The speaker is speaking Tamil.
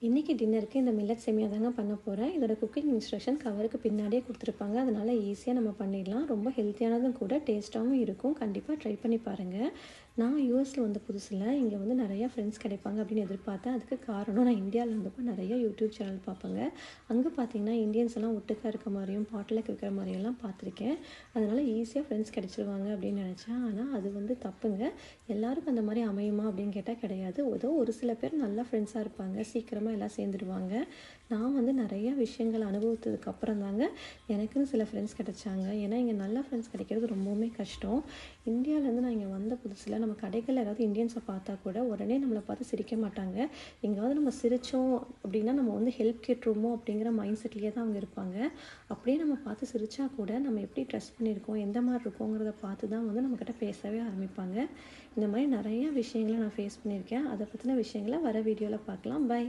இன்றைக்கி டின்னருக்கு இந்த மில்லட் சேமியா தாங்க பண்ண போகிறேன். இதோட குக்கிங் இன்ஸ்ட்ரக்ஷன் கவருக்கு பின்னாடியே கொடுத்துருப்பாங்க. அதனால் ஈஸியாக நம்ம பண்ணிடலாம். ரொம்ப ஹெல்த்தியானதும் கூட, டேஸ்ட்டாகவும் இருக்கும். கண்டிப்பாக ட்ரை பண்ணி பாருங்கள். நான் யூஎஸில் வந்த புதுசில் இங்கே வந்து நிறையா ஃப்ரெண்ட்ஸ் கிடைப்பாங்க அப்படின்னு எதிர்பார்த்தேன். அதுக்கு காரணம், நான் இந்தியாவில் இருந்தப்போ நிறைய யூடியூப் சேனல் பார்ப்பேங்க. அங்கே பார்த்தீங்கன்னா இந்தியன்ஸ் எல்லாம் ஒட்டுக்காக இருக்க மாதிரியும் பாட்டில் வைக்கிற மாதிரியெல்லாம் பார்த்துருக்கேன். அதனால் ஈஸியாக ஃப்ரெண்ட்ஸ் கிடச்சிருவாங்க அப்படின்னு நினச்சேன். ஆனால் அது வந்து தப்புங்க. எல்லாருக்கும் அந்த மாதிரி அமையுமா அப்படின்னு கேட்டால் கிடையாது. ஏதோ ஒரு சில பேர் நல்ல ஃப்ரெண்ட்ஸாக இருப்பாங்க, சீக்கிரமாக எல்லாம் சேர்ந்துடுவாங்க. நான் வந்து நிறைய விஷயங்கள் அனுபவித்ததுக்கு அப்புறம் தாங்க எனக்குன்னு சில ஃப்ரெண்ட்ஸ் கிடைச்சாங்க. ஏன்னா இங்கே நல்ல ஃப்ரெண்ட்ஸ் கிடைக்கிறது ரொம்பவுமே கஷ்டம். இந்தியாவிலேருந்து நான் இங்கே வந்த புதுசில் நம்ம கடைகளில் ஏதாவது இந்தியன்ஸை பார்த்தா கூட உடனே நம்மளை பார்த்து சிரிக்க மாட்டாங்க. எங்கேயாவது நம்ம சிரித்தோம் அப்படின்னா நம்ம வந்து ஹெல்ப் கேட்டுருமோ அப்படிங்கிற மைண்ட் செட்லேயே தான் அவங்க இருப்பாங்க. அப்படியே நம்ம பார்த்து சிரித்தா கூட நம்ம எப்படி ட்ரெஸ் பண்ணியிருக்கோம், எந்த மாதிரி இருக்கோங்கிறத பார்த்து தான் வந்து நம்மக்கிட்ட பேசவே ஆரம்பிப்பாங்க. இந்த மாதிரி நிறைய விஷயங்களை நான் ஃபேஸ் பண்ணியிருக்கேன். அதை பற்றின விஷயங்களை வர வீடியோவில் பார்க்கலாம். பை.